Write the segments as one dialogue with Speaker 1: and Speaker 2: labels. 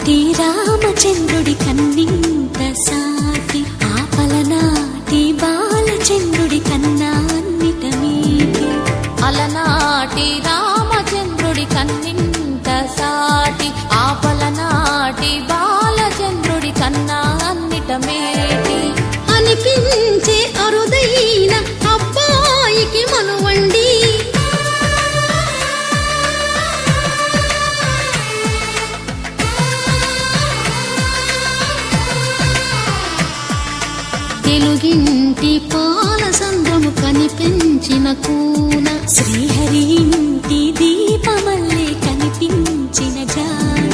Speaker 1: అలనాటి రామచంద్రుడి కన్నింత సాటి ఆపలనాటి బాలచంద్రుడి కన్నా అన్నిట మీటి.
Speaker 2: అలనాటి రామచంద్రుడి కన్నింత సాటి ఆపలనాటి బాలచంద్రుడి కన్నా అన్నిట మేటి.
Speaker 1: అనిపించే అరుదైన అబ్బాయికి మనువండి తెలుగింటి పాలసంద్రము కనిపించిన కూన శ్రీహరి ఇంటి దీపమల్లే కనిపించిన జాన.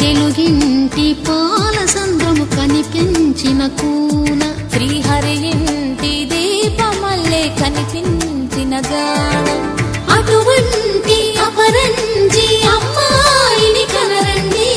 Speaker 1: తెలుగింటి పాలసంద్రము కనిపించిన కూన
Speaker 2: శ్రీహరి ఇంటి దీపమల్లే కనిపించిన జాడ.
Speaker 1: అటువంటి అపరంజి అమ్మాయిని కనరండి.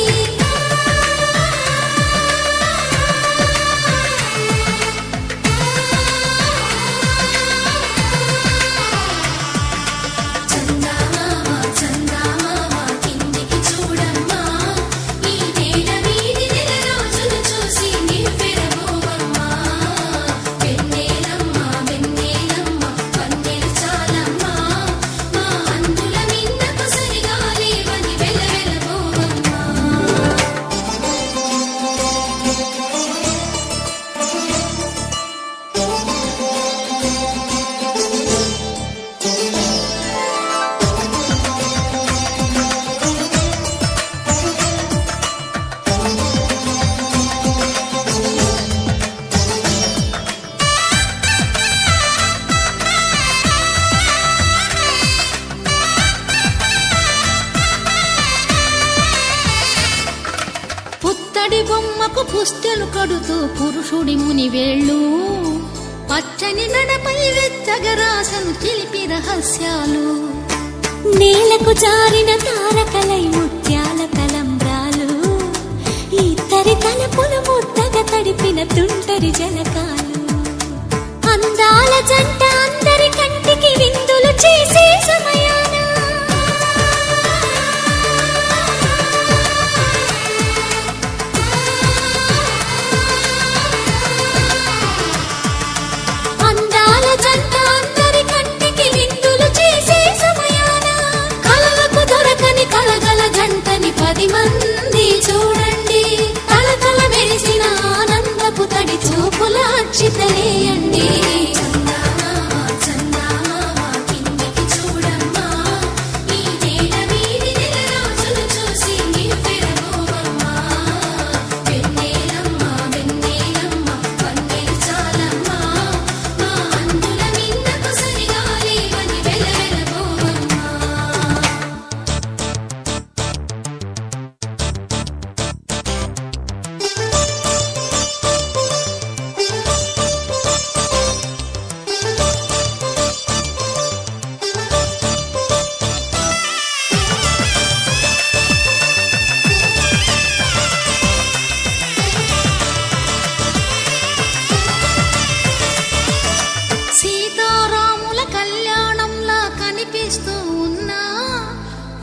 Speaker 1: పుత్తడి బొమ్మకు పుస్తెలు కడుతూ పురుషుడి ముని వేళ్ళు పచ్చని నడపై వెచ్చగరాసలు చిలిపి రహస్యాలు. నేలకు జారిన తారకలై ముత్యాల తలంబ్రాలు ఇద్దరి తలపులు ముద్దగా తడిపిన తుంటరి జలకాలు. అందాల జంట అందరి కంటికి విందులు చేసే సమయాన జంటని 10 మంది చూడండి. తలతల మెరిసిన ఆనందపు తడి చూపుల అచ్చితలేయండి.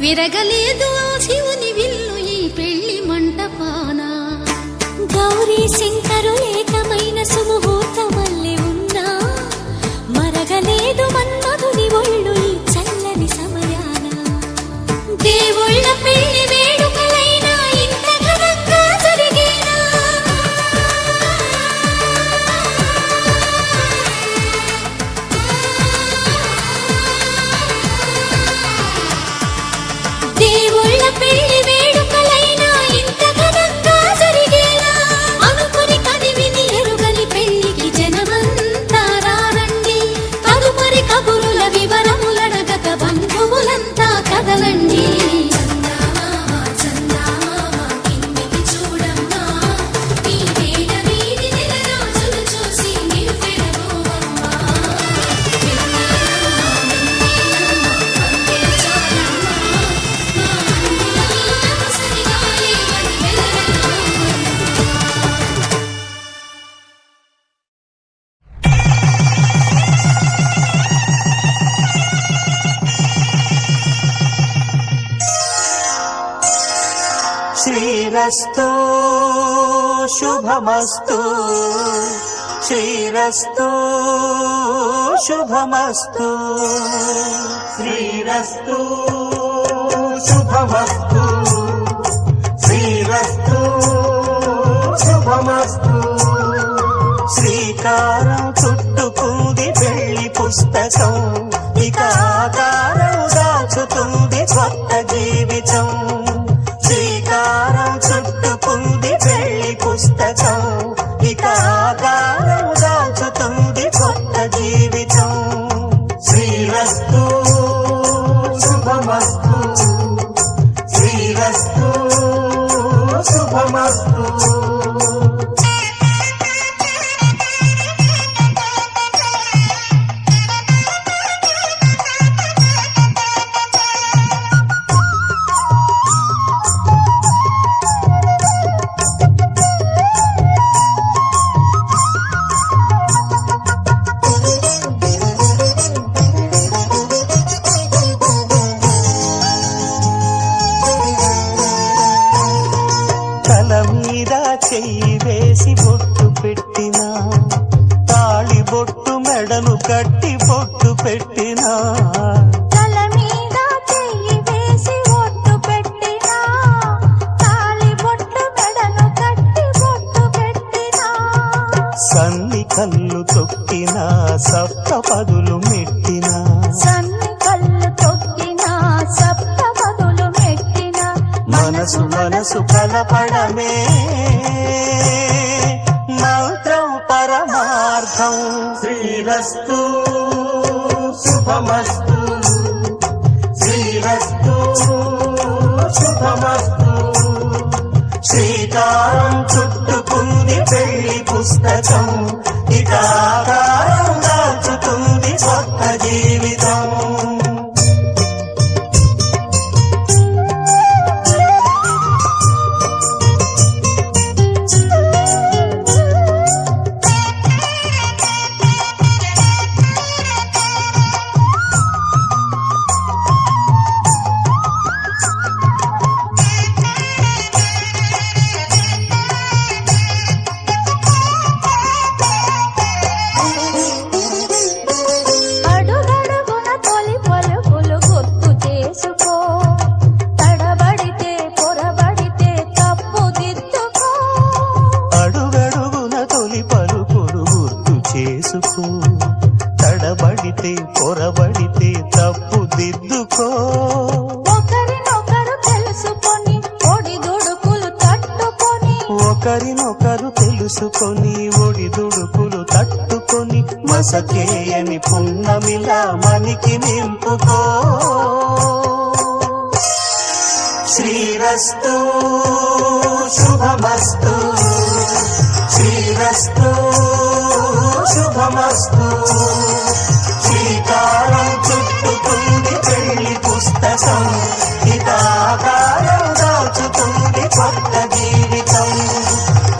Speaker 1: విరగలేదు శివుని విల్లు ఈ పెళ్లి మంటపాన. గౌరీ శంకరు ఏకమైన సుముహూర్తమల్లె ఉన్నా మరగలేదు మన్మధుని ఒళ్ళు ఈ చల్లని సమయాన. దేవుళ్ళ పెళ్లి వేడుకలైనా ఇంత ఘనంగా జరిగేనా. దేవుళ్ళ
Speaker 3: శ్రీరస్తు శుభమస్తు శ్రీరస్తు శుభమస్తు శ్రీరస్తు శుభమస్తు శ్రీరస్తు శుభమస్తు శ్రీకారం చుట్టుకుంది పెళ్లి పుస్తకం ఇక ఆకారం దాచుతుంది కొత్త జీవితం శ్రీకారం చుట్టుకుంది పెళ్లి పుస్తకం ఇక ఆకారం దాచుతుంది కొత్త జీవితం శ్రీరస్తు శుభమస్తు శ్రీరస్తు శుభమస్తు చెయ్యి వేసి బొట్టు పెట్టినా తాళి బొట్టు మెడను కట్టి బొట్టు పెట్టినా
Speaker 2: తల మీద చెయ్యి వేసి బొట్టు పెట్టినా తాళి బొట్టు మెడను కట్టి బొట్టు పెట్టినా
Speaker 3: సన్ని కళ్ళు తొక్కినా సప్త పదులు మెట్టినా
Speaker 2: సన్ని కళ్ళు తొక్కినా సప్త పదులు మెట్టినా
Speaker 3: మనసు మనసు కలపడమే మంత్రం పరమార్థం శ్రీరస్తు శుభమస్తు శ్రీరస్తు శుభమస్తు శ్రీకారం చుట్టుకుంది పెళ్లి పుస్తకం ఇక ఆకారం దాచుతుంది కొత్త జీవితం తడబడితే పొరబడితే తప్పు దిద్దుకో
Speaker 2: ఒకరినొకరు తెలుసుకొని ఒడిదుడుకులు తట్టుకొని
Speaker 3: ఒకరినొకరు తెలుసుకొని ఒడిదుడుకులు తట్టుకొని మసకేయని పున్నమిలా మనికి నింపుకో శ్రీరస్తు శుభమస్తు శ్రీరస్తు శుభమస్తు శ్రీకారం చుట్టుకుంది పెళ్లి పుస్తకం ఇక ఆకారం దాచుతుంది కొత్త జీవితం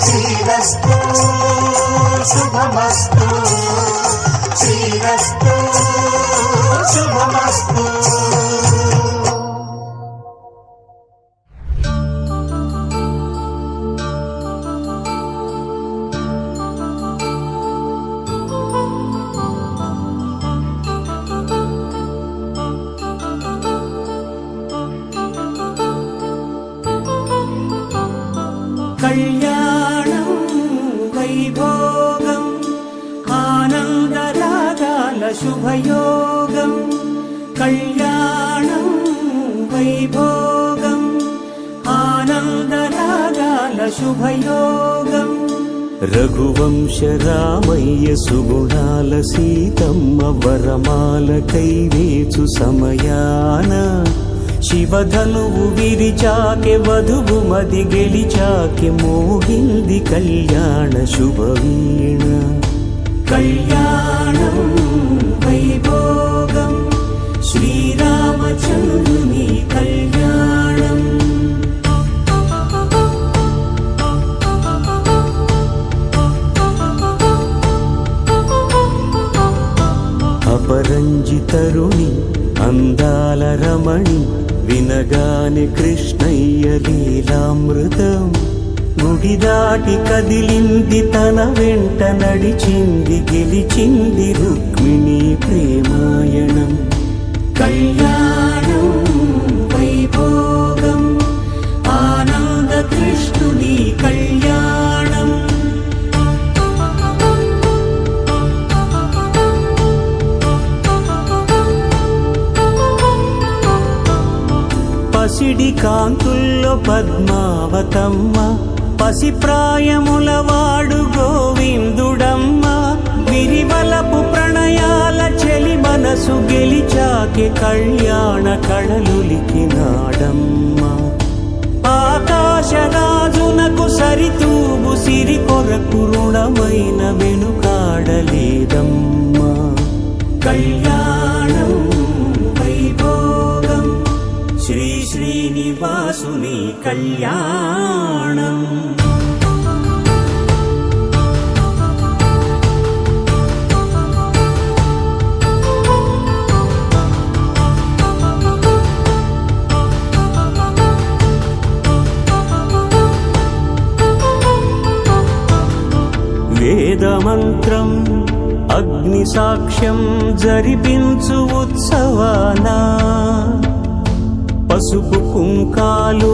Speaker 3: శ్రీరస్తు శుభమస్తు శ్రీరస్తు శుభమస్తు కళ్యాణం వైభోగం ఆనందరాగాల శుభయోగం కళ్యాణం వైభోగం ఆనందరాగాల శుభయోగం రఘువంశ రామయ్య సుగుణాల సీతమ్మ వరమాల కైవేచు సమయాన శివధనువు విరిచాకె వధువు మది గెలిచాకె మోగింది కళ్యాణ శుభవీణ కళ్యాణం వైభోగం శ్రీరామచంద్రుని కళ్యాణం అపరంజి తరుణి అందాల రమణి వినగాని కృష్ణయ్య లీలామృతం గుడి దాటి కదిలింది తన వెంట నడిచింది గెలిచింది రుక్మిణి ప్రేమాయణం కళ్యాణం వైభోగం ఆనంద కృష్ణుని కళ్యాణం పసిడి కాంతుల్లో పద్మావతమ్మ పసిప్రాయముల వాడు గోవిందుడమ్మ విరివలపు ప్రణయాల చెలి మనసు గెలిచాకే కళ్యాణ కళలులికినాడమ్మ ఆకాశరాజునకు సరితూగు సిరి కొరకు రుణమైన వెనుకాడలేదమ్మా కళ్యాణం వైభోగం శ్రీ శ్రీనివాసుని కళ్యాణం వేదమంత్రం అగ్ని సాక్ష్యం జరిపించు ఉత్సవానా పసుపు కుంకాలు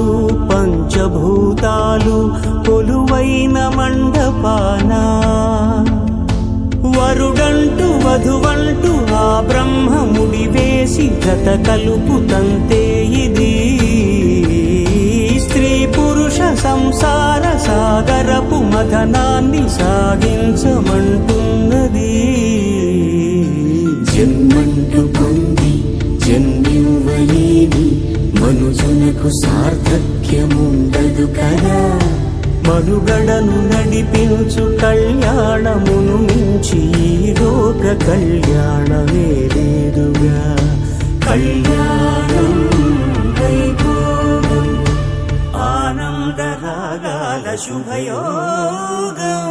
Speaker 3: పంచభూతాలు కొలువైన మండపాన వరుడంటూ వధువంటూ ఆ బ్రహ్మముడి వేసి జత కలుపుతంతే ఇది స్త్రీ పురుష సంసార సాగరపు మథనాన్ని సాగించమంటున్నది జన్మంటూ పొంది జన్మివ్వలేని మనుజునకు సార్థక్యముండదు కదా మనుగడను నడిపించు కళ్యాణమును మించి ఈ లోక కళ్యాణమే లేదుగా కళ్యాణం వైభోగం ఆనందరాగాల శుభయోగం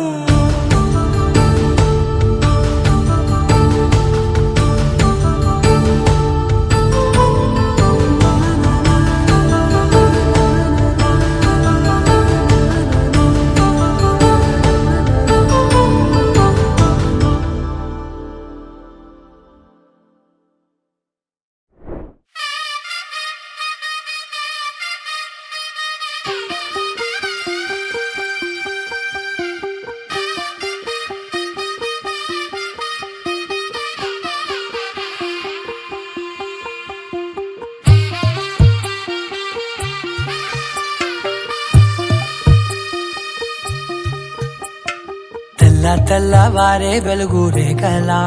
Speaker 4: తెల్లవారే వెలుగు రేఖలా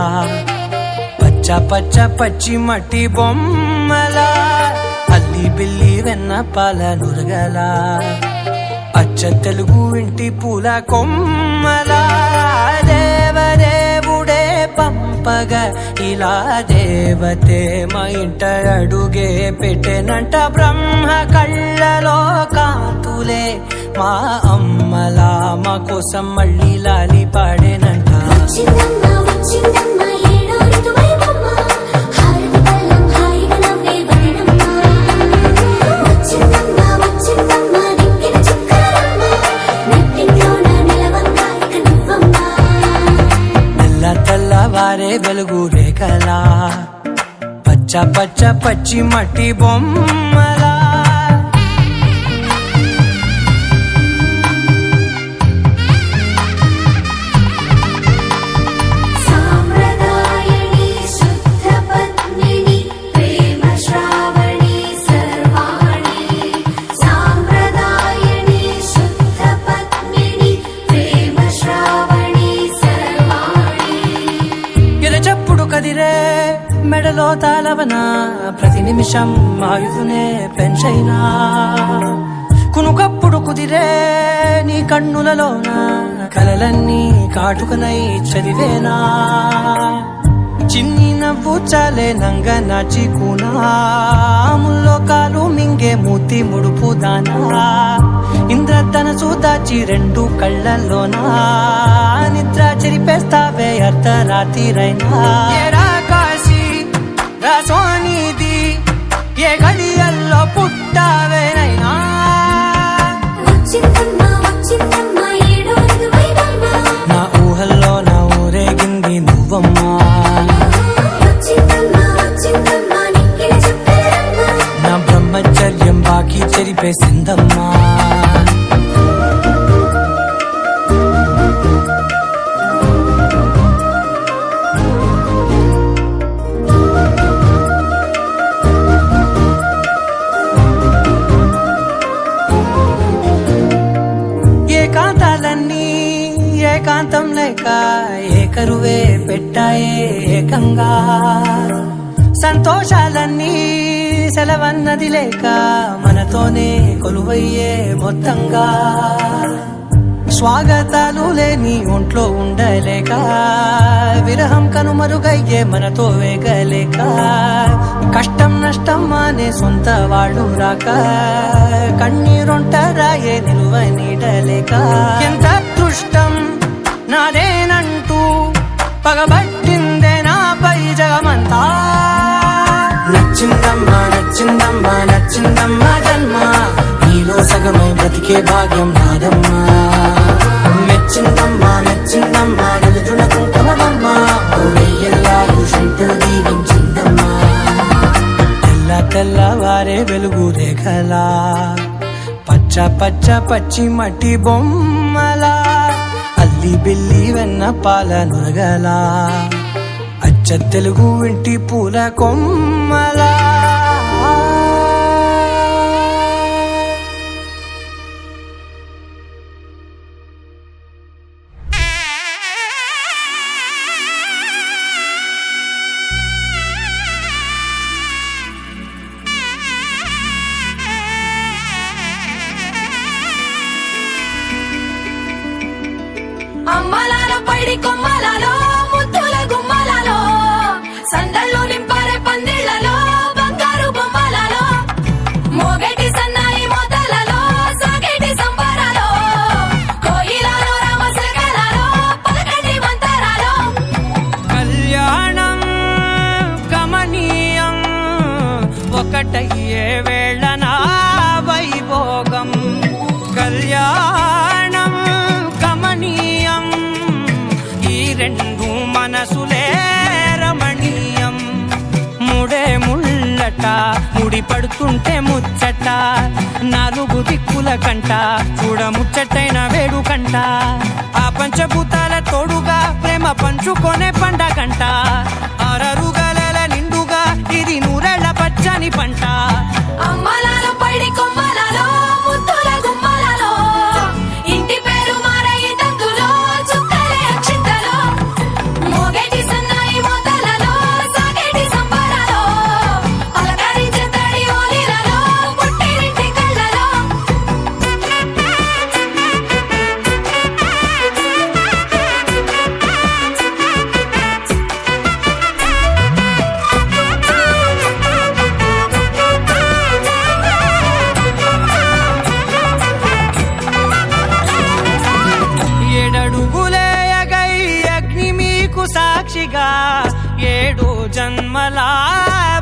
Speaker 4: పచ్చ పచ్చ పచ్చి మట్టి బొమ్మలా అల్లి బిల్లి వెన్న పాల నురగలా అచ్చ తెలుగు ఇంటి పూల కొమ్మలా దేవదేవుడే పంపగా ఇలా దేవతే మా ఇంట అడుగే పెట్టెనంట బ్రహ్మ కళ్ళలో కాంతులే మా అమ్మలా మా కోసం మళ్ళీ లాలి పాడేనంట
Speaker 1: వచ్చిందమ్మ వచ్చిందమ్మ ఏడో ఋతువైవమ్మ హారతి పళ్ళం హాయిగా నవ్వే వదనమ్మ వచ్చిందమ్మ వచ్చిందమ్మ నింగిన చుక్కలమ్మ నెట్టింట్లోన నిలవంగా ఇక నువ్వమ్మ
Speaker 4: తెల్లవారే వెలుగు రేఖలా పచ్చ పచ్చ పచ్చి మట్టి బొమ్మలా
Speaker 1: సాంప్రదాయని శుద్ధ పద్మిని ప్రేమ శ్రావణి సర్వాణి సాంప్రదాయని శుద్ధ పద్మిని ప్రేమ శ్రావణి సర్వాణి
Speaker 4: ఎరచప్పుడు కదిరే మెడలో తాళవన ప్రతి నిమిషం ఆయుధునే పెంచైనా కునుకప్పుడు కుదిరే నీ కన్నులలోన కలలన్నీ కాటుకనై చదివేనా చిన్ని నవ్వు చాలే నంగ నాచి కూనాముల్లో కాలు మింగే మూతి ముడుపు దానా ఇంద్రధనసు దాచి రెండు కళ్ళల్లోనా నిద్ర చెరిపేస్తావే అర్ధరాత్రిరైనా ఏరా కాశీ రా సోనిది ఏ గడియల్లో పుట్టావేనైనా నింపేసిందమ్మా. ఏకాంతాలన్నీ ఏకాంతం లేక ఏకరువే పెట్టాయే ఏకంగా, సంతోషాలన్నీ సెలవన్నది లేక మనతోనే కొలువయ్యే మొత్తంగా, స్వాగతాలు లేని ఒంట్లో ఉండలేక విరహం కనుమరుగయ్యే మనతో వేగలేక, కష్టం నష్టం అనే సొంత వాళ్ళు రాక కన్నీరొంటరాయే నిలువ నీడలేక, ఎంత అదృష్టం నాదేనంటూ పగబట్టిందే నాపై జగమంతా.
Speaker 3: నచ్చిందమ్మా నచ్చిందమ్మా నచ్చిందమ్మా జన్మ, నీలో సగమై బ్రతికే భాగ్యం నాదమ్మా. మెచ్చిందమ్మా మెచ్చిందమ్మా నలుచున కుంకుమమ్మా, వెయ్యల్లాలు శంకరు దీవించిందమ్మా.
Speaker 4: తెల్ల తెల్లవారే వెలుగు రేఖలా, పచ్చ పచ్చ పచ్చి మట్టి బొమ్మలా, అల్లి బిల్లి వెన్న పాల నురగలా, అచ్చ తెలుగు ఇంటి పూల కొమ్మలా.
Speaker 1: అమ్మలాల పైడి కొమ్మలలో ముద్దుల గుమ్మలలో, సందళ్ళు నింపారే పందిళ్లలో బంగారు బొమ్మలలో, మోగేటి సన్నాయి మోతలలో సాగేటి సంబరాలో, కోయిలలో రామశకలలో పలకండి మంతరాలో.
Speaker 4: కళ్యాణం గమనీయం ఒకటయ్యే వేళ నా వైభోగం, కళ్యాణం గమనీయం ఈ రెండు మనసులే రమణీయం. ముడే ముళ్ళట ముడి పడుతుంటే ముచ్చట, నాలుగు దిక్కుల కంట చూడ ముచ్చటైన వేడుకంట, ఆ పంచభూతాల తోడుగా ప్రేమ పంచుకొనే పండగంట, అరరుగలల నిండుగా ఇది నూరెళ్ళ పచ్చని పంట.
Speaker 1: అమ్మలాల పైడి కొమ్మలలో ముద్దుల గుమ్మలలో, ఇంటి పేరు మారయి తందులో చుక్కలే అక్షింతలో, మోగేటి సన్నాయి మోతలలో సాగేటి సంబరాలో, పలకరించే తడి ఓలిలలో పుట్టినింటి కళ్ళలో.
Speaker 4: ఏడడుగులేయగై అగ్ని మీకు సాక్షిగా, ఏడు జన్మల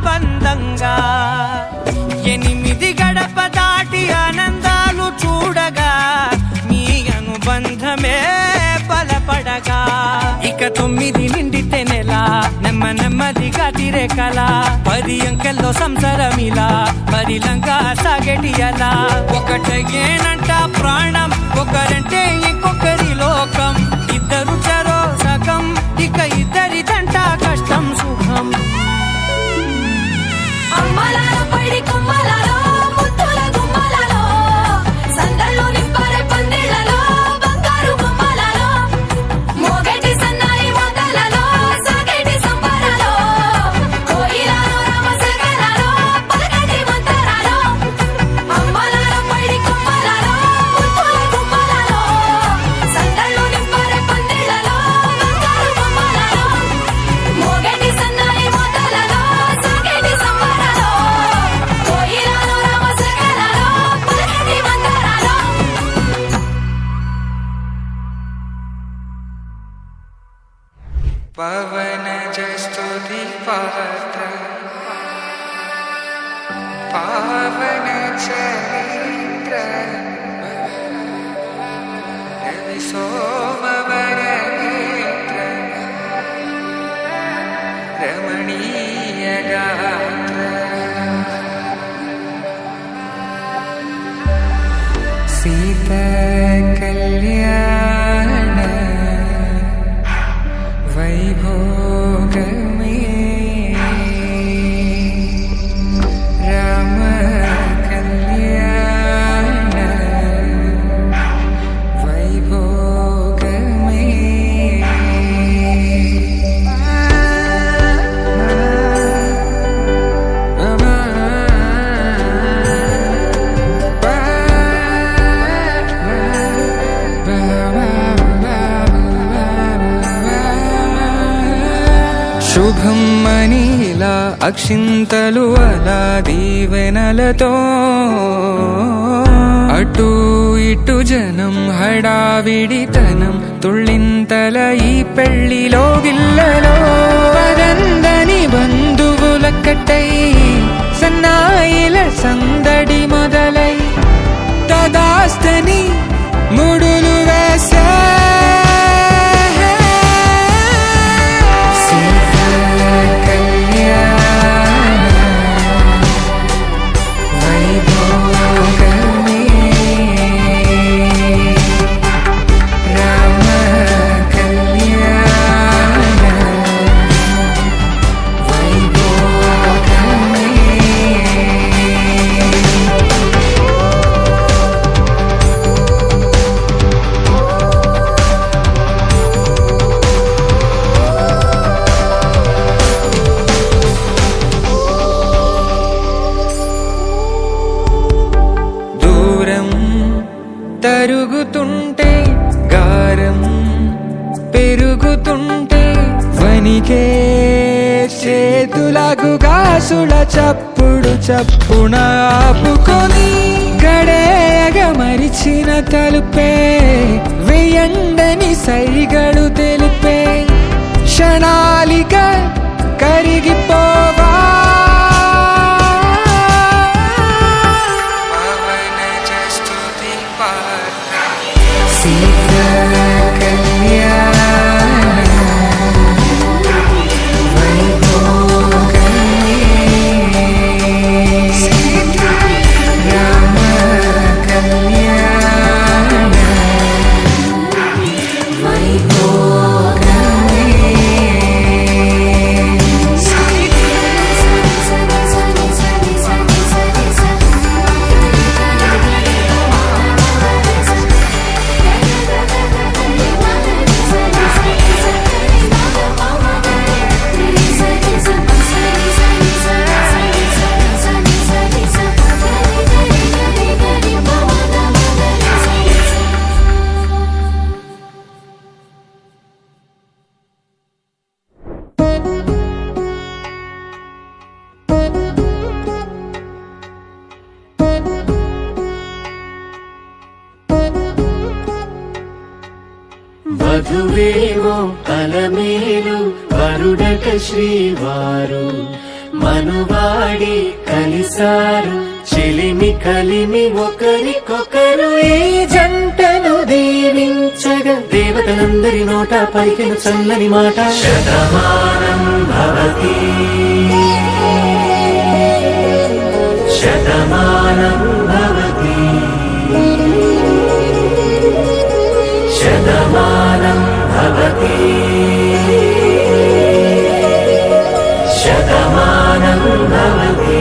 Speaker 4: బంధంగా, 8 గడప దాటి ఆనందాలు చూడగా మీ అనుబంధమే బలపడగా, ఇక 9 నిండితే నెల నెమ్మ నెమ్మదిగా తిరేకల, 10 అంకెల్లో సంసారమిలా పరిలంగా సాగేటి అలా, ఒకటేనంట ప్రాణం ఒకరంటే ఇంకొకరి లోకం, ఇద్దరు చరో సగం ఇక ఇద్దరి దంట కష్టం సుఖం.
Speaker 1: అమ్మలాల పైడి కొమ్మలలో ముద్దుల గుమ్మలలో, సందళ్ళు నింపారే పందిళ్లలో బంగారు బొమ్మలలో, మోగేటి సన్నాయి మోతలలో సాగేటి సంబరాలో, కోయిలలో రామశకలలో పలకండి మంతరాలో. అమ్మలాల పైడి కొమ్మలలో ముద్దుల గుమ్మలలో, సందళ్ళు నింపారే పందిళ్లలో బంగారు బొమ్మలలో, మోగేటి సన్నాయి మోతలలో సాగేటి సంబరాలో, కోయిలలో రామశకలలో పలకండి మంతరాలో.
Speaker 5: పవనజస్తుతి పాత్ర పావన చరిత్ర రవి సోమవర నేత్ర రమణీయ గాత్ర సీత కళ్యాణ వైభోగమే రామ కళ్యాణ వైభోగమే శుభం మనీలా అక్షింతలు అలా దీవెనలతో అటు ఇటు జనం హడావిడితనం తుళ్ళింతల ఈ పెళ్లిలో గిల్లలో పదందని బంధువులక్కటై సన్నాయిల సందడి మొదలై తదాస్తని ముడులు వేసే తరుగుతుంటే గారం పెరుగుతుంటే వనికే చేతులకు గాసుల చప్పుడు చప్పున ఆపుకొని గడేగ మరిచిన తలుపే వెయ్యండని సైగడు తెలిపే క్షణాలిక కరిగిపోవా
Speaker 3: వధువేవో అలమేలు వరుడక శ్రీవారు మనువాడి కలిసారు చెలిమి కలిమి ఒకరికొకరు ఈ జంటను దీవించగా దేవతలందరి నోట పలికిన చల్లని మాట శతమానం భవతి శతమానం భవతి శతమానం భవతి శతమానం భవతి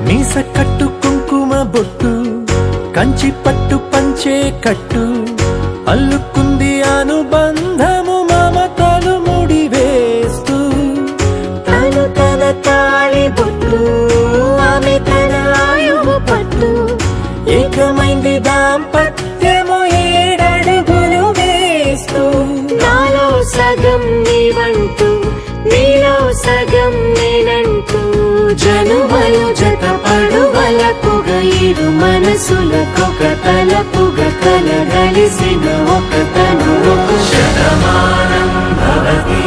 Speaker 3: మీస కట్టు కుంకుమ బొట్టు కంచి పట్టు పంచే కట్టు అల్లుకుంది అనుబంధము మమతలు ముడివేస్తూ
Speaker 2: తను తన తాళి బొట్టు ఆమె తన ఆయువు పట్టు
Speaker 3: ఏకమైంది దాంపత్యము 7 అడుగులు వేస్తూ
Speaker 2: నాలో సగం నీవంటూ నీలో సగం నేనంటూ
Speaker 3: జనుమలు జత పడువలకుగ ఇరు మనసులకొక తలపుగ కలగలిసిన ఒక తను శతమానం భవతి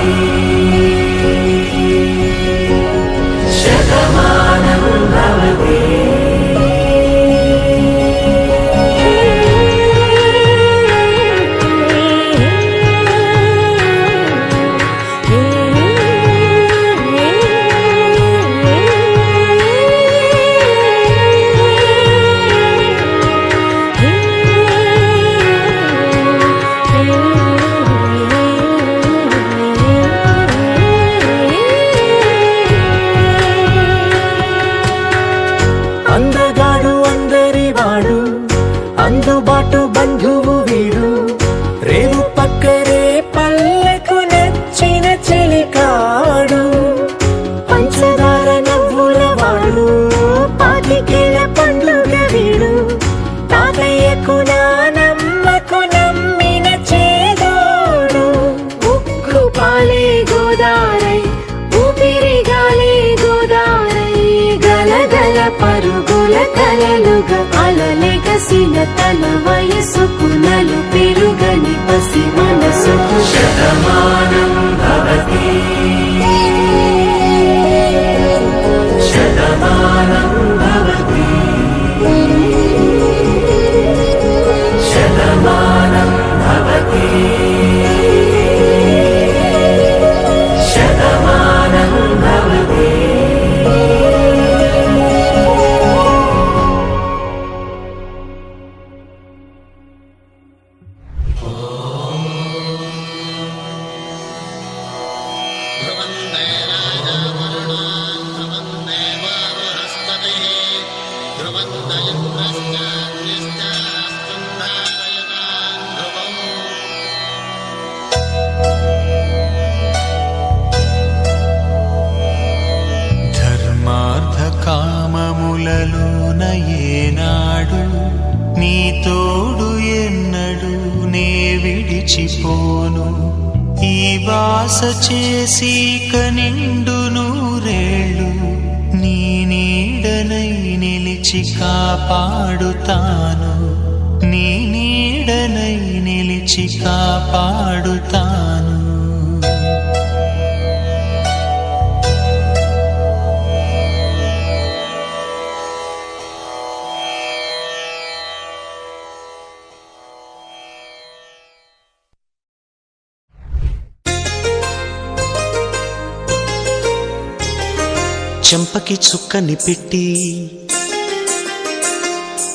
Speaker 3: శతమానం భవతి
Speaker 2: ఏ పరుగుల కలలుగా అలలెగసిన తన వయసుకు నలు పెరుగని పసి మనసుకు శతమానం భవతి శతమానం భవతి శతమానం భవతి శతమానం భవతి.
Speaker 6: ధర్మార్థ కామములలోన ఏనాడు నీ తోడు ఎన్నడు నే విడిచిపోను. ఈ వాస చేసి కనిండు నూరేళ్ళు నీ నీడనై నిలిచి కాపాడుతాను. నీ నీడనై నిలిచి కాపాడుతాను.
Speaker 3: చెంపకి చుక్కని పెట్టి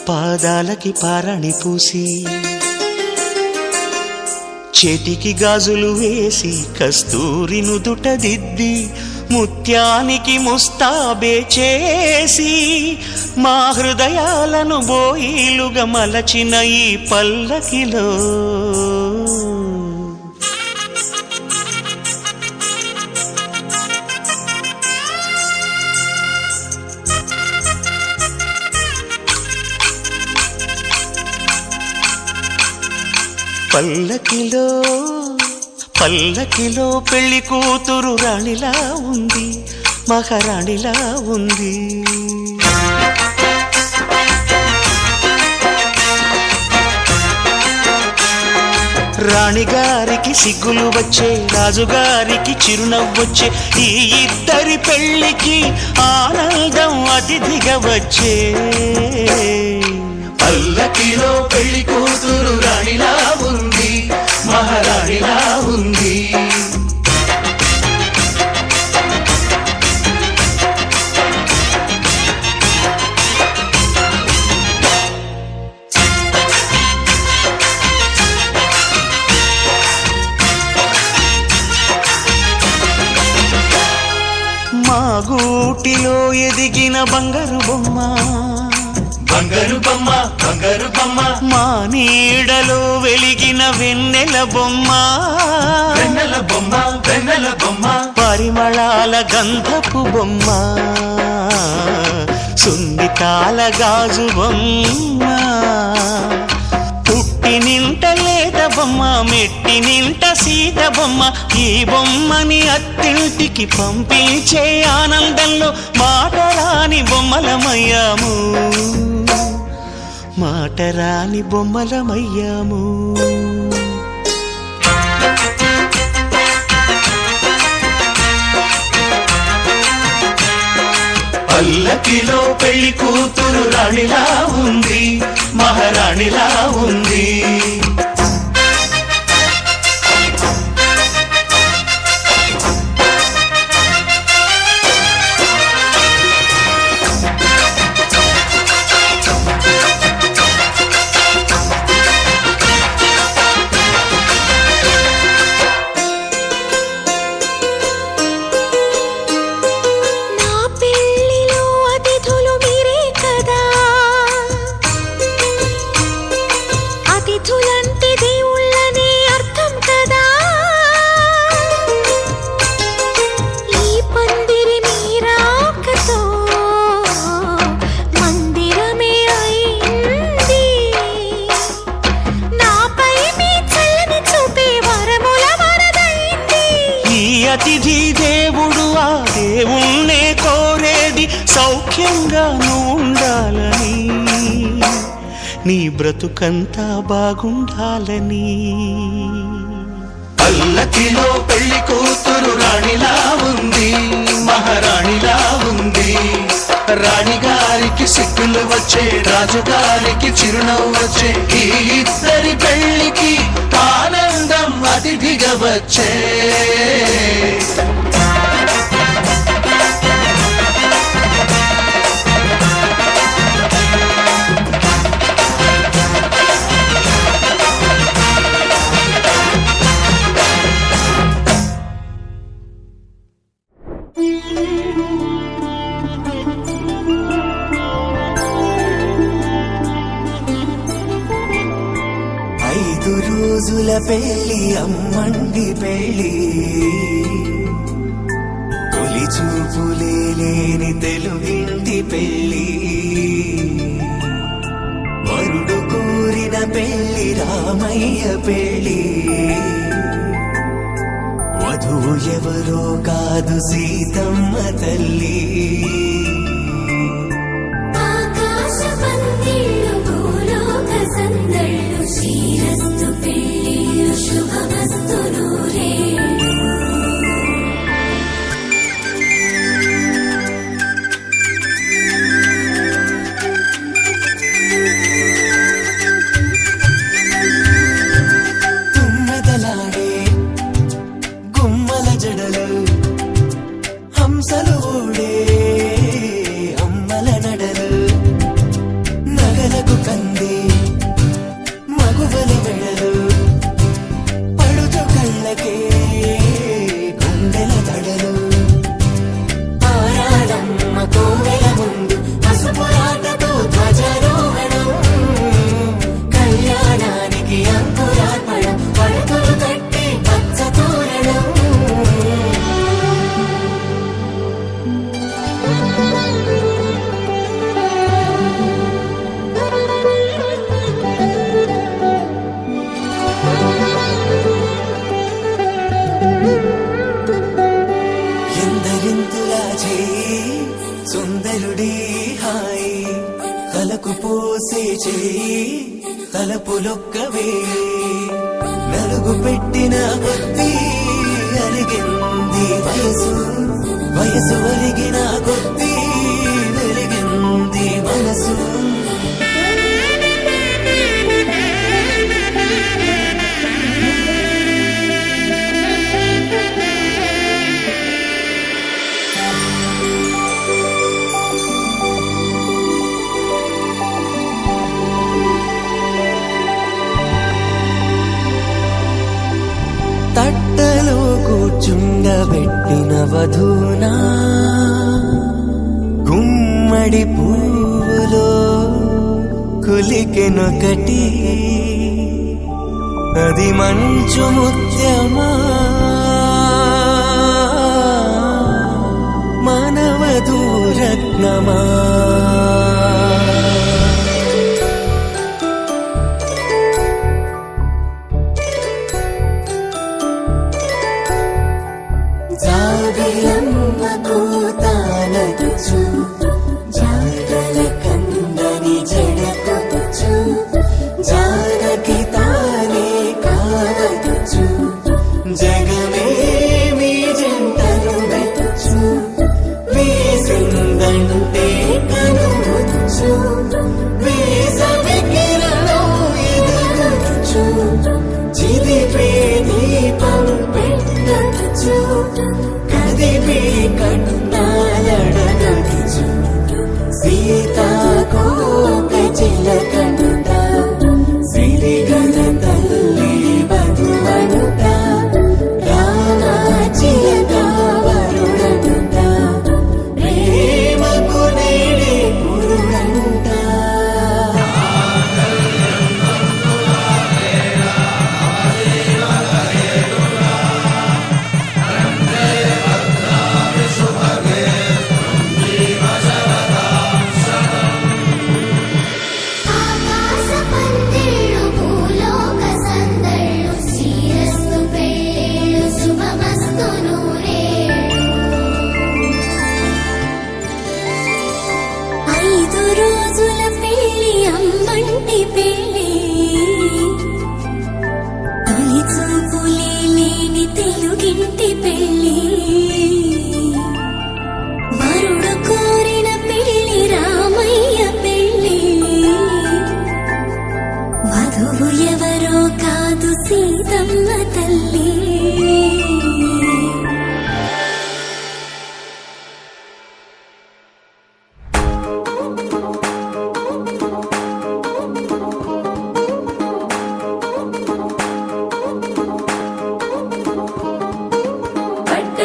Speaker 3: పాదాలకి పారాణి పూసి చేతికి గాజులు వేసి కస్తూరి నుదుట దిద్ది ముత్యానికి ముస్తాబే చేసి మా హృదయాలను బోయిలుగా మలచిన ఈ పల్లకిలో పల్లకిలో పల్లకిలో పెళ్లి కూతురు రాణిలా ఉంది, మహారాణిలా ఉంది. రాణిగారికి సిగ్గులు వచ్చే, రాజుగారికి చిరునవ్వొచ్చే, ఈ ఇద్దరి పెళ్లికి ఆనందం అతిథిగా వచ్చే. పల్లకిలో పెళ్లి కూతురు రాణిలా ఉంది, మహారాణిలా ఉంది. మా గూటిలో ఎదిగిన బంగారు బొమ్మ, బంగారు బొమ్మ, బంగారు బొమ్మ. మా నీడలో వెలిగిన వెన్నెల బొమ్మ, వెన్నెల బొమ్మ, వెన్నెల బొమ్మ. పరిమళాల గంధపు బొమ్మ, సున్నితాల గాజు బొమ్మ. పుట్టి నింట లేత బొమ్మ, మెట్టి నింట సీత బొమ్మ. ఈ బొమ్మని అత్తింటికి పంపించే ఆనందంలో మాటరాని బొమ్మలమయ్యాము, మాటరాని బొమ్మలమయ్యాము. పల్లకిలో పెళ్లి కూతురు రాణిలా ఉంది, మహారాణిలా ఉంది. అతిథి దేవుడు ఆ దేవుణ్ణే కోరేది
Speaker 6: సౌఖ్యంగా నువ్వు ఉండాలని, నీ బ్రతుకంతా బాగుండాలని. పల్లకిలో పెళ్లి కూతురు రాణిలా ఉంది, మహారాణిలా ఉంది. రాణిగారికి సిగ్గులు వచ్చే, రాజుగారికి చిరునవ్వు వచ్చే. ఈ ఇద్దరి పెళ్లికి ఆనందం అతిథిగా వచ్చే.
Speaker 3: రోజుల పెళ్లి అమ్మండి పెళ్లి, తొలి చూపులే లేని తెలుగింటి పెళ్లి. వరుడు కోరిన పెళ్లి రామయ్య పెళ్లి, వధువు ఎవరో కాదు సీతమ్మ తల్లి.
Speaker 2: శ్రీరస్తు పెళ్ళిళ్ళు శుభమస్తు నూరే.
Speaker 3: తుమ్మెదలాడే గుమ్మల జడలు, హంసలు ఊడే అమ్మల నడలు, నగలకు కంది మగువల వెడలు, పడుచు కళ్ళకే గుండెల దడలు. ఆరాడమ్మ కోవెల ముందు పసుపురాటతో ధ్వజారోహణం, కళ్యాణానికి అంకురార్పణం, పడకలు కట్టి పచ్చ తోరణం. ఎందరింతులా చేయి సుందరుడి హాయి, తలకు పోసే చేయి తలపులొక్కవే. నలుగు పెట్టిన కొద్దీ అలిగింది వయసు, వయసు ఒలిగిన కొద్దీ వెలిగింది మనసు. తట్టలో కూర్చుండబెట్టిన వధూనా, గుమ్మడి పువ్వులో కులికెనొకటి, అది మంచు ముత్యమా మానవధూరత్నమా.
Speaker 2: జాబిలమ్మ కూతానదుచు, జాగల కందని జడకొచ్చు, జానకి తానే కావదుచు, జగమే మీ జంటను వెతుచు, వేసిందంటే కనువచ్చు, వేసవి కిరణం ఎదుగుచు, చిదిపే దీపం పెట్టచ్చు, కదిపే కన్నాలడగచ్చు, సీతాకోక చిలకనుట, సిరిగల తల్లి వధువనుట, రామాచిలక వరుడనుట, ప్రేమకు నేడే పురుడంట. ఆకాశ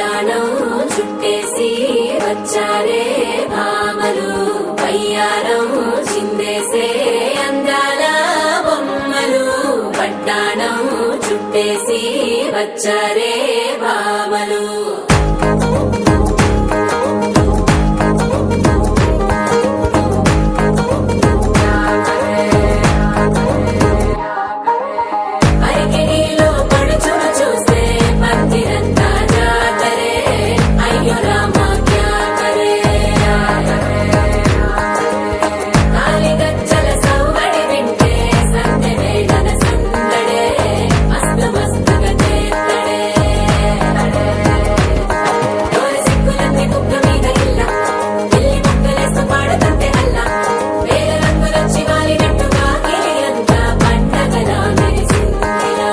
Speaker 1: వడ్డాణం చుట్టేసి వచ్చారే భామలు వయ్యారం చిందేసే అందాల బొమ్మలు వడ్డాణం చుట్టేసి వచ్చారే భామలు అరికెడిలో పడుచును చూస్తే మందిరంతా జాతరే అయ్యో రామా క్యా కరే కాలిగజ్జల సౌవడి వింటే సంధ్య వేళన సందడే మస్తు మస్తుగా చేత్తడే డోలు సిక్కులన్నీ కుక్క మీద ఇల్ల పిల్లి ముక్కలేస్తూ పాడుతుంటే అల్ల వేల రంగులొచ్చి వాలినట్టుగా గిలియంతా పండగలా మెరిసిందిరా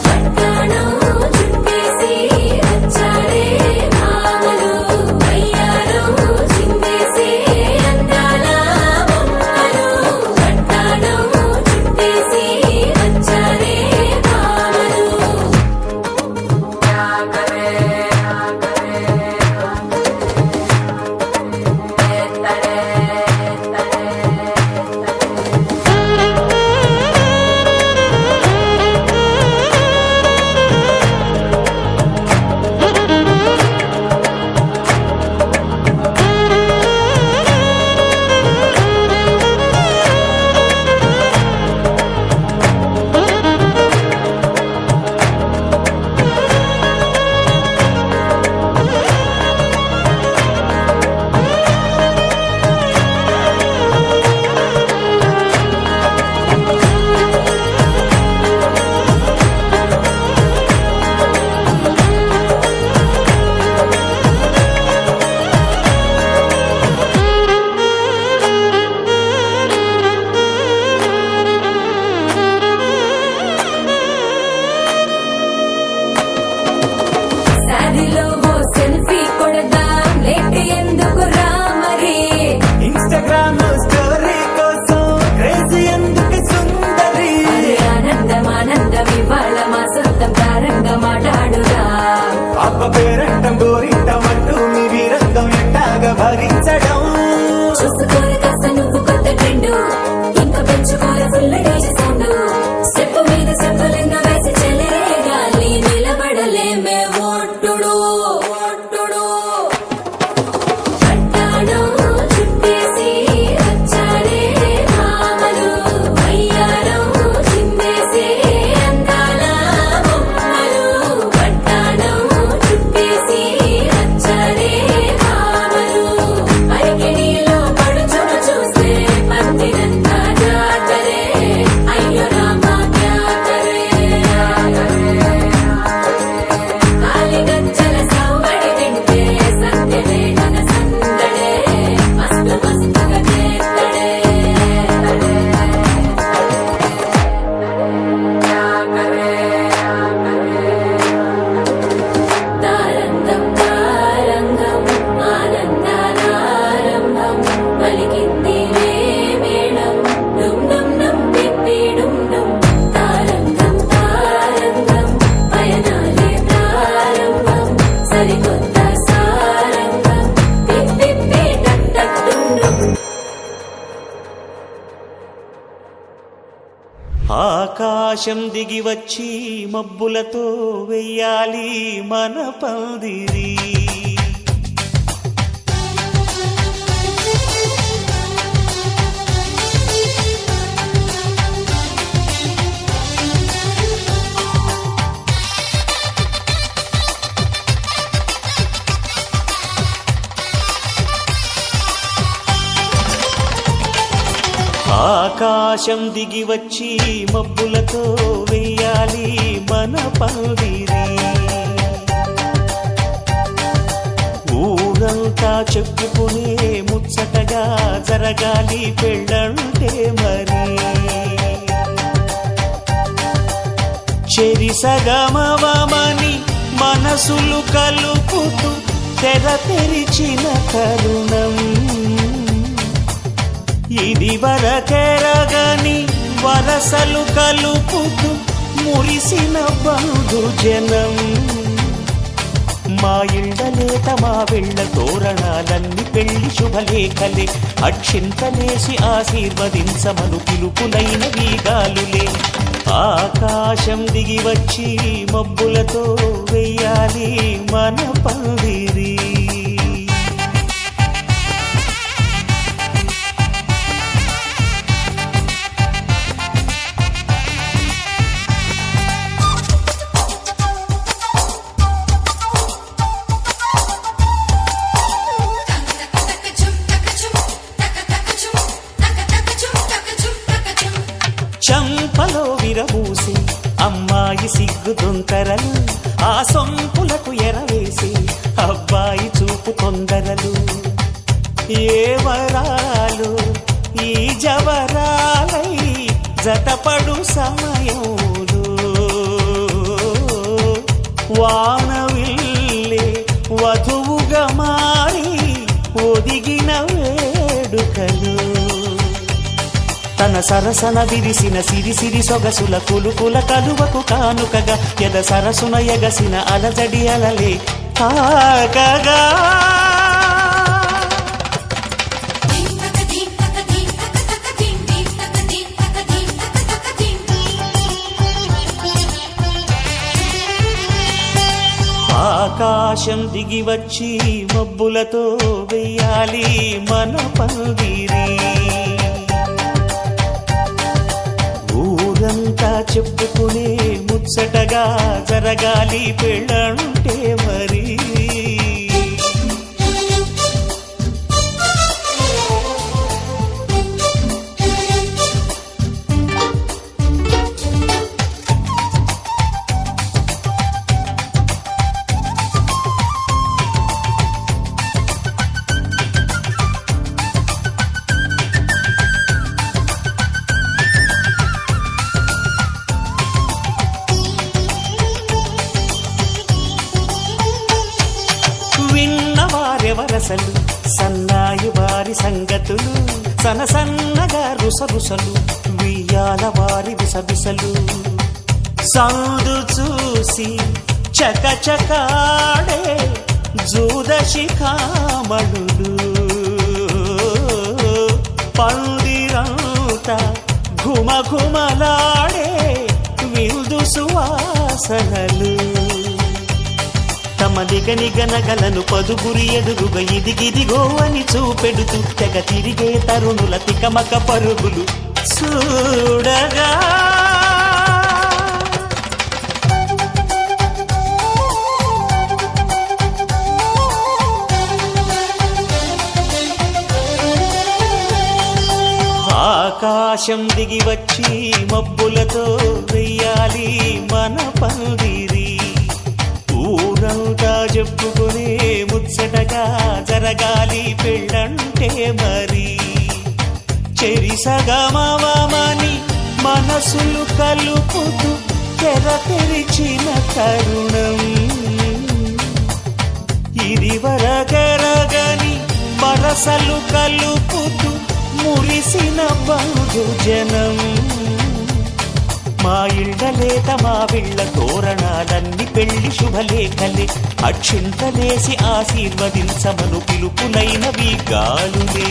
Speaker 1: వడ్డాణం చుట్టేసి వచ్చారే భామలు వయ్యారం చిందేసే అందాల బొమ్మలు వడ్డాణం చుట్టేసి వచ్చారే భామలు సాదిలో ఓ సెల్ఫీ కొడదాం లేట్ ఎందుకు రామరి
Speaker 2: ఇన్స్టాగ్రామ్ స్టోరీ కోసం క్రేజీ ఎందుకు సుందరి
Speaker 1: అరే ఆనందం ఆనందం ఇవాళ మా సొంతం తారంగా మాట్లాడురా
Speaker 2: అప్ప పేరంటం గోరింటం అంటూ మీ వీరంగం ఎట్టాగా భరించడం
Speaker 1: చూసుకోరు కాస్త నువ్వు కొత్త ట్రెండ్ ఇంకా పెంచుకోరు ఫుల్ డేజీ సౌండ్ స్టెప్ మీద స్టెప్పులెన్నో వేసి చెలరే గాలి నిలబడలేమే ఓట్టుడు ఓట్టుడు వడ్డాణం చుట్టేసి వచ్చారే భామలు వయ్యారం చిందేసే అందాల బొమ్మలు వడ్డాణం చుట్టేసి వచ్చారే భామలు అరికెడిలో పడుచును చూస్తే మందిరంతా జాతరే అయ్యో రామా క్యా కరే కాలిగజ్జల సౌవడి వింటే సంధ్య వేళన సందడే మస్తు మస్తుగా చేత్తడే తారంగం తారంగం ఆనందానారంభం పలికింది మేళం డుమ్ డుమ్ డుమ్ పిప్పి డుమ్ డుమ్ తారంగం తారంగం పయనాలే ప్రారంభం సరికొత్త సారంగం పిప్పి టక్ టక్ డుమ్ డుమ్
Speaker 6: ఆకాశం దిగి వచ్చి మబ్బులతో వెయ్యాలి మన పందిరి ఆకాశం దిగి వచ్చి మబ్బులతో వెయ్యాలి మన పందిరి ఊరంతా చెప్పుకునే ముచ్చటగా జరగాలి పెళ్ళంటే మరి చెరిసగమవమని మనసులు కలుపుతూ తెర తెరిచిన తరుణం ఇది వరకెరగని వరసలు కలుపుతూ మురిసిన బంధు జనం. మా ఇళ్ళలేత మా వెళ్ళ తోరణాలన్నీ పెళ్లి శుభలేఖలే, అక్షింతలేసి ఆశీర్వదించమను పిలుపులైన వీగాలులే. ఆకాశం దిగి వచ్చి మబ్బులతో వెయ్యాలి మన పందిరి. చంపలో విరబూసి అమ్మాయి సిగ్గు దొంతరలు, ఆ సొంపులకు ఎరవేసి అబ్బాయి చూపు తొందరలు. ఏ వరాలు ఈ జవరాలై జతపడు సమయంలో, వానవిల్లే వధువుగా మారి ఒదిగిన వేడుకలు. తన సరసన విరిసిన సిరిసిరి సొగసుల కులుకుల కలువకు కానుకగా, ఎద సరసున ఎగసిన అలజడి అలలే తాకగా. ఆకాశం దిగి వచ్చి మబ్బులతో వెయ్యాలి మన పందిరి. ఊరంతా చెప్పుకునే ముచ్చటగా జరగాలి పెళ్ళంటే మరి. విన్నవారెవరసలు సన్నాయి వారి సంగతులు, సనసన్నగా రుసరుసలు వియ్యాల వారి విసవిసలు. సందు చూసి చకచకాడే జూదశిఖామణులు, పందిరంతా ఘుమఘుమలాడే విందు సువాసనలు. తమ నిగనిగనగలను పదుగురి ఎదురుగా ఇదిగిదిగో అని చూపెడుతూ తెగ తిరిగే తరుణుల తికమక పరుగులు చూడగా. ఆకాశం దిగి వచ్చి మబ్బులతో వెయ్యాలి మన పందిరి. ఊరంతా చెప్పుకునే ముచ్చటగా జరగాలి పెళ్ళంటే మరి. చెరిసగమవమని మనసులు కలుపుతూ తెర తెరిచిన తరుణం, ఇది వరగరగని వరసలు కలుపుతూ మురిసిన బంధు జనం. మా ఇళ్ళలేత మా వీళ్ళ తోరణాలన్నీ పెళ్లి శుభలేఖలే, అక్షింతలేసి ఆశీర్వదించమను పిలుపులైనవి గాలులే.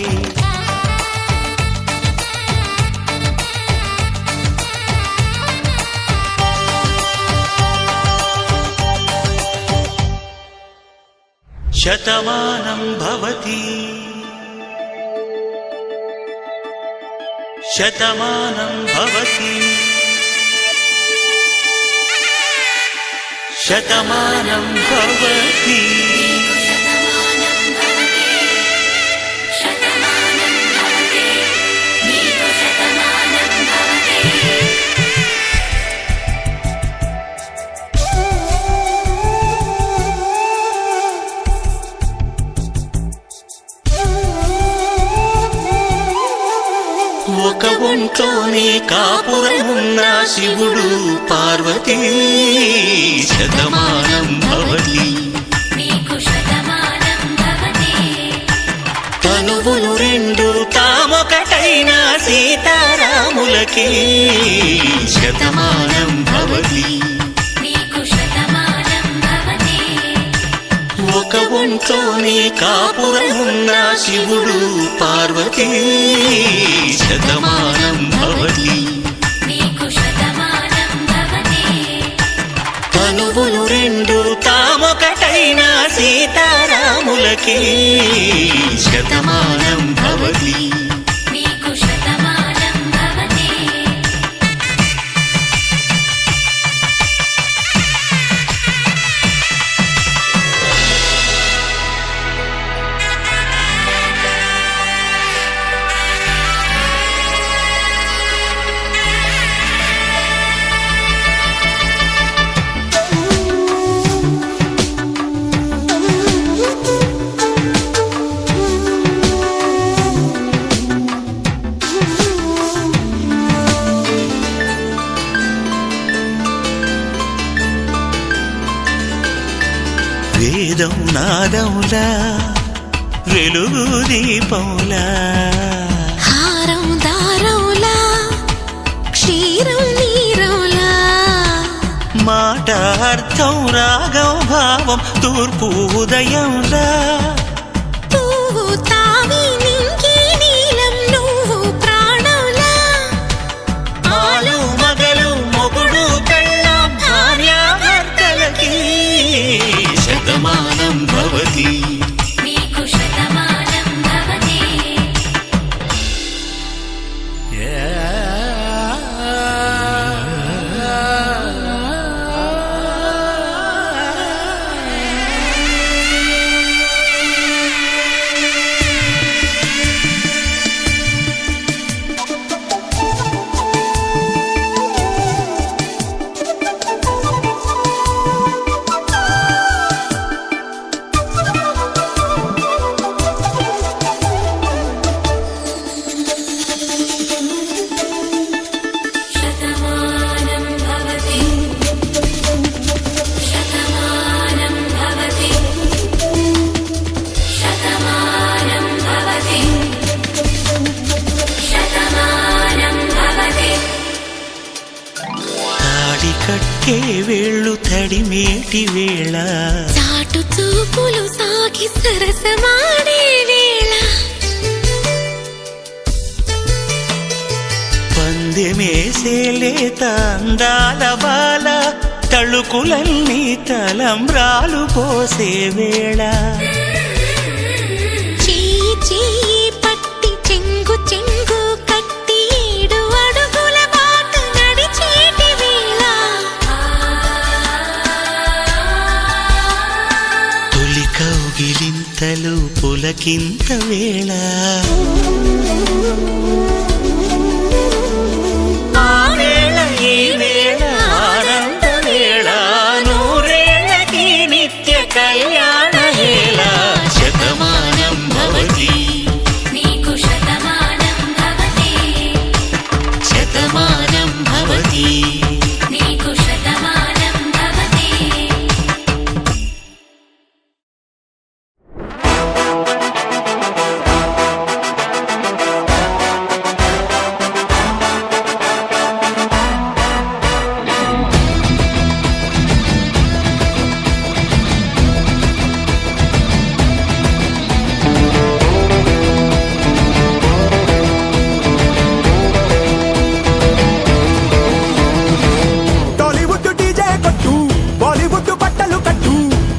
Speaker 6: శతమానం భవతి శతమానం భవతి శతమానం భవతి. ఒక ఒంట్లోనే కాపురమున్న శివుడు పార్వతీ శతమానం భవతి. తనువులు రెండు తామొకటైన సీతారాముల రాములకి శతమానం భవతి
Speaker 1: నీకు శతమానం భవతి
Speaker 6: ఒక ఒంట్లోనే కాపురం ఉన్న శివుడు పార్వతీ శతమానం భవతి
Speaker 1: నీకు శతమానం భవతి
Speaker 6: తనువులు రెండు తామొకటైన సీతారాములకి శతమానం భవతి
Speaker 1: నీకు శతమానం భవతి
Speaker 6: వేదం నాదములా వెలుగు దీపములా
Speaker 1: హారం దారంలా క్షీరం నీరంలా
Speaker 6: మాట అర్థం రాగం భావం తూర్పు ఉదయంలా
Speaker 1: పువ్వు తావి నింగి నీలం నువ్వు ప్రాణంలా
Speaker 6: ఆలు మగలు మొగుడు పెళ్ళాం భార్యాభర్తలకి శతమానం భవతి
Speaker 1: నీకు శతమానం భవతి శతమానం భవతి శతమానం భవతి శతమానం భవతి శతమానం భవతి
Speaker 6: తాడి కట్టే వేళ్ళు తడిమేటి వేళ
Speaker 1: చాటు చూపులు సాగి సరసమాడే వేళ
Speaker 6: పందెమేసే లేత అందాల బాల తళుకులన్నీ తలంబ్రాలు పోసే వేళ
Speaker 1: చెయ్యి చెయ్యి పట్టి చెంగు చెంగు కట్టి 7 అడుగుల బాట నడిచేటి వేళ
Speaker 6: తొలి కౌగిలింతలు పులకింత వేళ ఆ వేళ ఈ వేళ ఆనంద వేళ నూరేళ్ళకి నిత్య కళ్యాణ వేళ శతమానం భవతి
Speaker 1: నీకు శతమానం భవతి
Speaker 6: శతమానం భవతి
Speaker 1: నీకు శతమానం భవతి
Speaker 2: టాలీవుడ్ డీజే కొట్టు బాలీవుడ్ బట్టలు కట్టు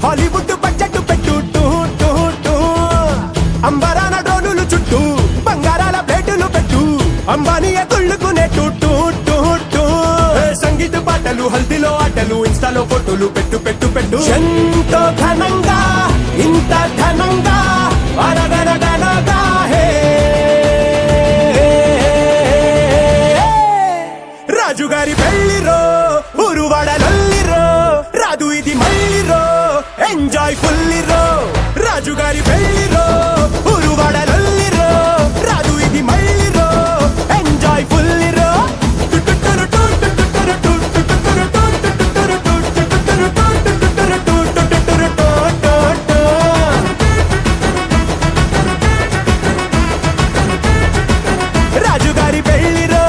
Speaker 2: హాలీవుడ్ బడ్జెట్ పెట్టు టూ టూ టూ అంబరాన డ్రోనులు చుట్టూ బంగారాల ప్లేటులు పెట్టు అంబానీయ కుళ్ళుకునే టూ టూ టూ టూ సంగీత పాటలు హల్దీలో ఆటలు ఇన్స్టాలో ఫోటోలు పెట్టు పెట్టు పెట్టు ఎంతో ఘనంగా ఇంత ఘనంగా అనగనగనగా హే రాజుగారి పెళ్లిరో ఊరువాడలల్లిరో రాదు ఇది మళ్ళీరో ఎంజాయ్ ఫుల్లిరో రాజుగారి పెళ్లిరో ఊరువాడలల్లిరో రాదు ఇది మళ్ళీరో ఎంజాయ్ ఫుల్లిరో రాజుగారి పెళ్లిరో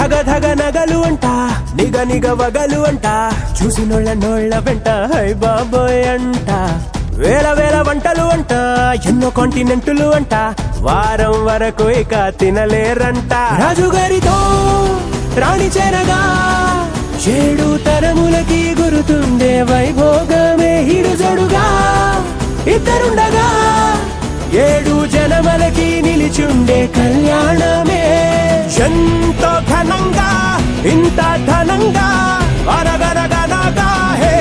Speaker 2: ధగ ధగ నగలు అంట నిగ నిగ వగలు అంట చూసినోళ్ళ నోళ్ళ వెంట హై బాబోయ్ అంట వేల వేల వంటలు అంట ఎన్నో కాంటినెంటులు అంట వారం వరకు ఇక తినలేరంట రాజుగారితో రాణి చేరగా 7 తరములకి గురుతుండే వైభోగమే హిడుజడుగా ఇద్దరుండగా 7 జనమలకి నిలిచుండే కళ్యాణమే ఎంతో ఘనంగా ఇంత ఘనంగా అరగరగనగా హే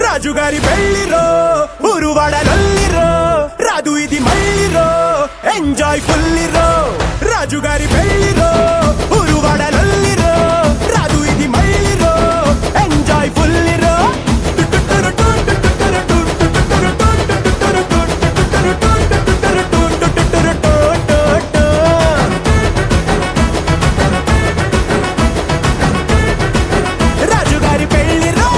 Speaker 2: రాజుగారి పెళ్లిరో ఊరువాడలల్లిరో రాదు ఇది మళ్ళీరో ఎంజాయ్ ఫుల్లిరో రాజుగారి పెళ్లిరో ఊరువాడలల్లిరో రాదు ఇది మళ్ళీరో ఎంజాయ్ ఫుల్లిరో రాజుగారి పెళ్లిరో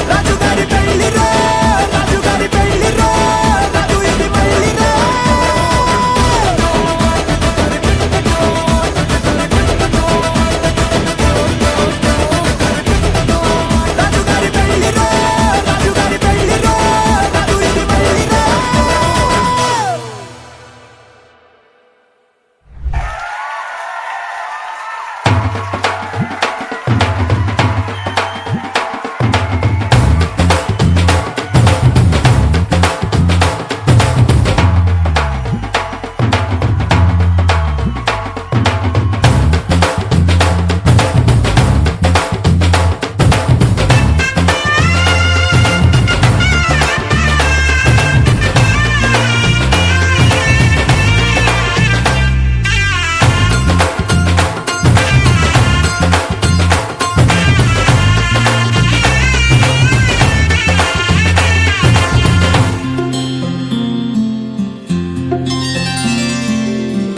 Speaker 2: రాజుగారి పెళ్లిరో రాజుగారి పెళ్లిరో రాదు ఇది మళ్ళీరో రాజుగారి పెళ్లిరో రాజుగారి పెళ్లిరో రాదు ఇది మళ్ళీరో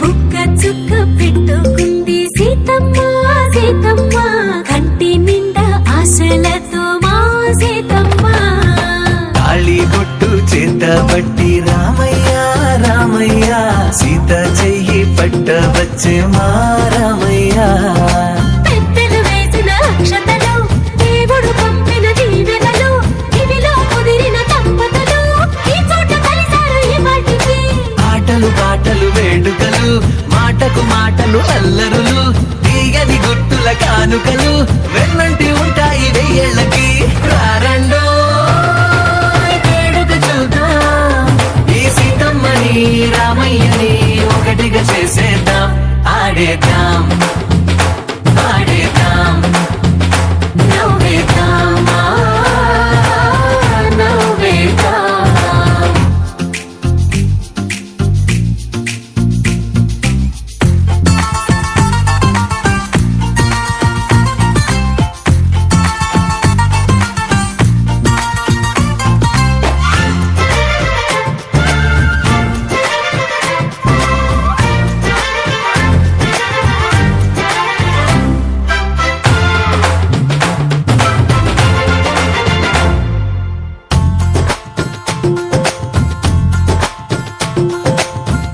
Speaker 1: బుక్క చుక్క పెట్టుకుంది సీతమ్మ సీతమ్మ కంటి నిండా ఆశలతో మా సీతమ్మ
Speaker 3: తాళి బొట్టు చేతబట్టి రామయ్య రామయ్య సీత చెయ్యి పట్ట వచ్చే మా రామయ్య
Speaker 1: పెద్దలు వేసిన అక్షతలు దేవుడు పంపిన దీవెనలు ఇవిలో కుదిరిన దంపతులు ఈ చోట కలిసారు ఈ వాటికి
Speaker 3: ఆటలు పాటలు వేడుకలు మాటకు మాటలు అల్లరులు తీయని గుర్తుల కానుకలు వెన్నంటి ఉంటాయి 1000 ఏళ్ళకి రారండో వేడుక చూద్దాం ఈ సీతమ్మని రామయ్యని ఒకటిగా చేసేద్దాం ఆడేద్దాం ఆడేద్దాం
Speaker 1: నవ్వేద్దాం నవ్వేద్దాం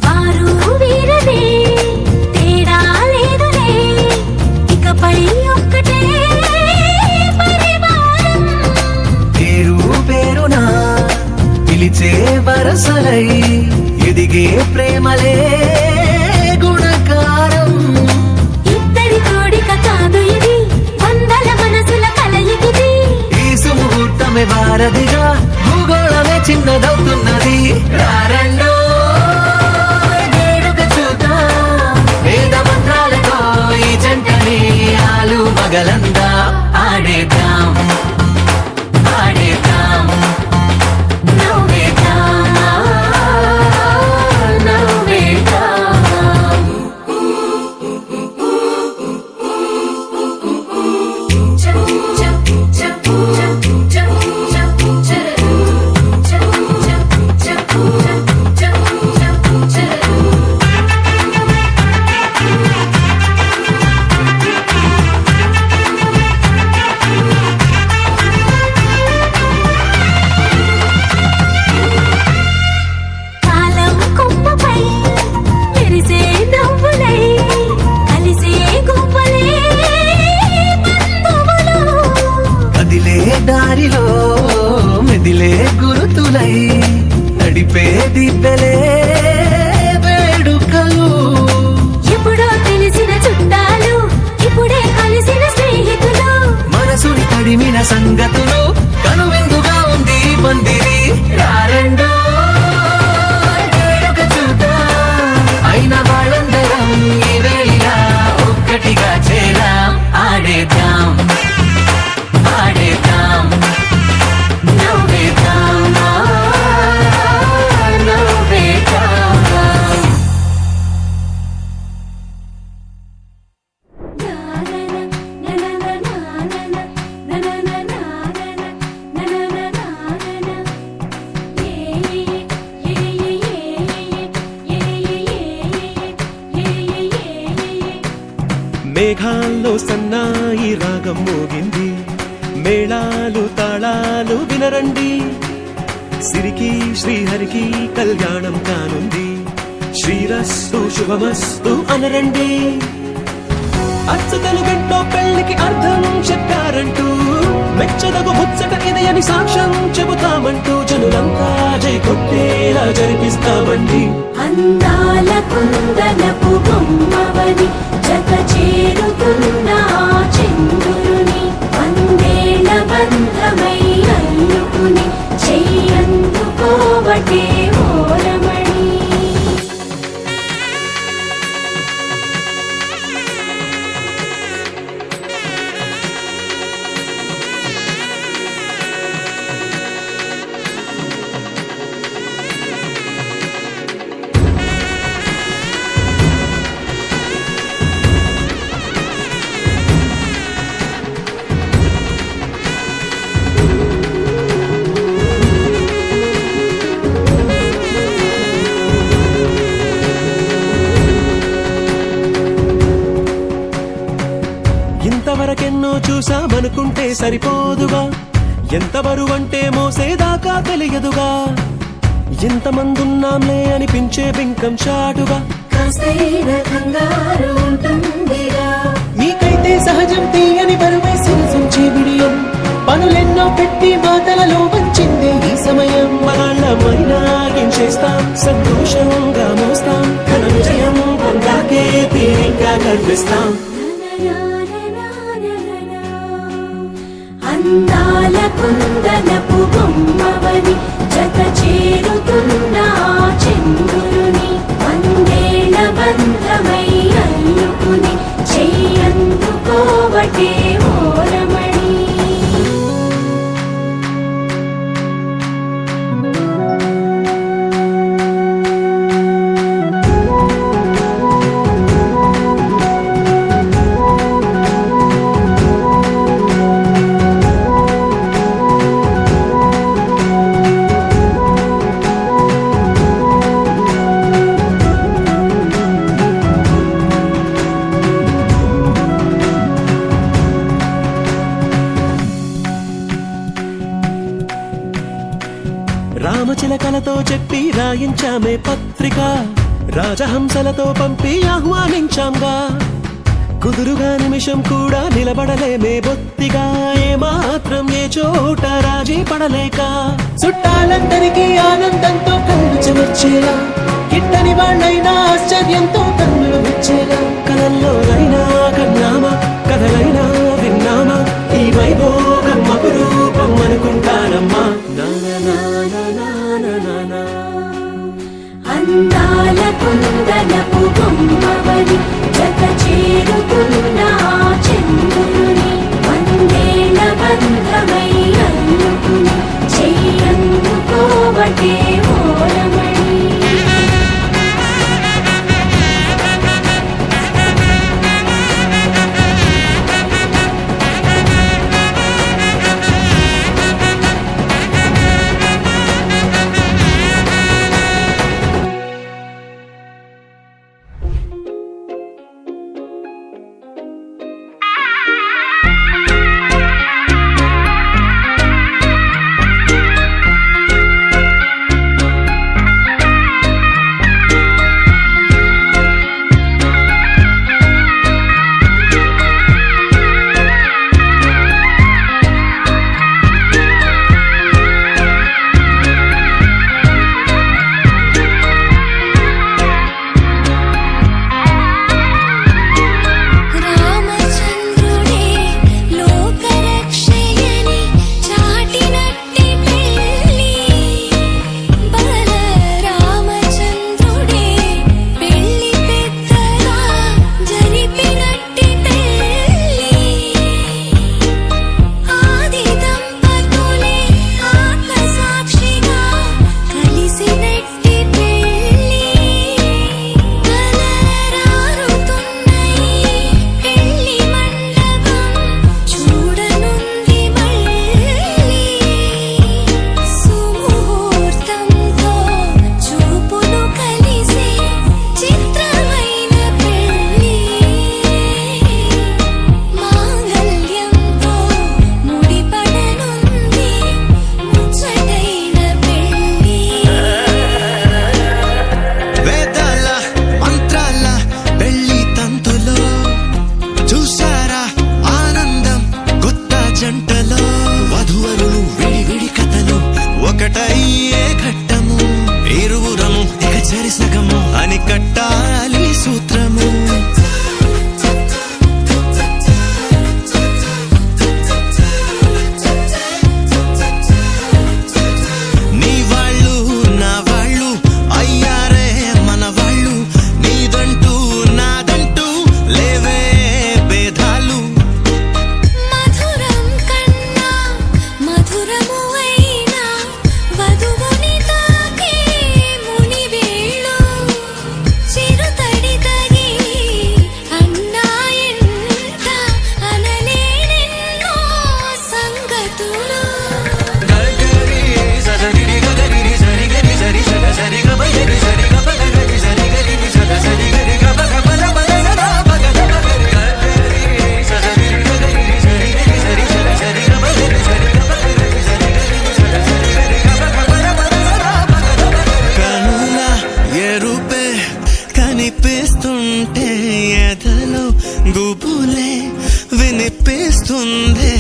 Speaker 1: వారు వీరనే తేడా లేదులే ఇకపై ఒక్కటే పరివారం
Speaker 3: పేరు పేరునా పిలిచే వరసలై ఎదిగే ప్రేమలే గుణకారం
Speaker 1: ఇద్దరి కోడిక కాదు ఇది వందల మనసుల కలయికిది
Speaker 3: ఈ సుముహూర్తమే వారధిగా భూగోళమే చిన్నదవుతున్నది రారండో వేడుక చూద్దాం వేద మంత్రాలతో ఈ జంటని ఆలు మగలందా ఆడేద్దాం ఆడేద్దాం
Speaker 1: నవ్వేద్దాం నవ్వేద్దాం
Speaker 3: దారిలో మెదిలే గురుతులై నడిపే దిబ్బెలే వేడుకలు.
Speaker 1: ఎప్పుడో తెలిసిన చుట్టాలు ఇప్పుడే కలిసిన స్నేహితులు.
Speaker 3: మనసుని తడిమిన సంగతులు కనువిందుగా ఉంది పందిరి. రారండో వేడుక చూద్దాం, అయిన వాళ్ళందరం ఈ వేళ ఒక్కటిగా చేరాం. ఆడేద్దాం ఆడేద్దాం
Speaker 1: నవ్వేద్దాం, నవ్వేద్దాం.
Speaker 2: మేఘాల్లో సన్నాయి రాగం మోగింది, మేళాలు తాళాలు వినరండి. సిరికి శ్రీహరికి కళ్యాణం కానుంది, శ్రీరస్తు శుభమస్తు అనరండి. అచ్చ తెలుగింటో పెళ్లికి అర్థం చెప్పారంటూ, మెచ్చదగు ముచ్చట ఇది అని సాక్ష్యం చెబుతామంటూ, జనులంతా జై కొట్టేలా జరిపిస్తామండి.
Speaker 1: అందాల కుందనపు బొమ్మవని జత చేరుతున్న ఆ చంద్రుని వందేళ్ల బంధమై అల్లుకుని చెయ్యందుకోవటే ఓరమణి.
Speaker 2: ఇంతవరకెన్నో చూసామనుకుంటే సరిపోదుగా, ఎంత బరువంటే మోసేదాకా తెలియదుగా. ఎంతమందున్నాంలే అనిపించే బింకం చాటుగా,
Speaker 1: కాస్తైన కంగారు ఉంటుందిగా.
Speaker 3: మీకైతే సహజం తీయని బరువై సిరిసంచే బిడియం, పనులెన్నో పెట్టి మాటలలో వంచిందే ఈ సమయం.
Speaker 2: మనాళ్ళమైనా ఏం చేస్తాం, సంతోషంగా మోస్తాం, ఘన విజయం పొందాకే తీరిగ్గా కనిపిస్తాం.
Speaker 1: అందాల కుందనపు బొమ్మవని జత చేరుతున్న ఆ చంద్రుని వందేళ్ల బంధమై అల్లుకుని చెయ్యందుకోవటే ఓరమణి.
Speaker 2: రామచిలకలతో చెప్పి రాయించామే పత్రిక, రాజహంసలతో పంపి ఆహ్వానించాంగా. కుదురుగా నిమిషం కూడా నిలబడలేమే బొత్తిగా, ఏమాత్రం ఏ చోట రాజీ పడలేక.
Speaker 3: చుట్టాలందరికీ ఆనందంతో కళ్ళు చెమర్చేలా, గిట్టని వాళ్ళైనా ఆశ్చర్యంతో కన్నులు విచ్చేలా.
Speaker 2: కలల్లోనైనా కన్నామా, కథలైనా విన్నామా, ఈ వైభోగం అపురూపం అనుకుంటానమ్మా.
Speaker 1: అందాల కుందనపు బొమ్మవని జత చేరుతున్న ఆ చంద్రుని వందేళ్ల బంధమై అల్లుకుని చెయ్యందుకోవటే ఓరమణి.
Speaker 7: గుబులే వినిపిస్తుంది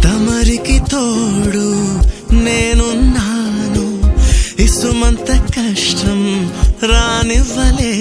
Speaker 7: తమరికి తోడు నేనున్నాను ఇసుమంత కష్టం రానివ్వలే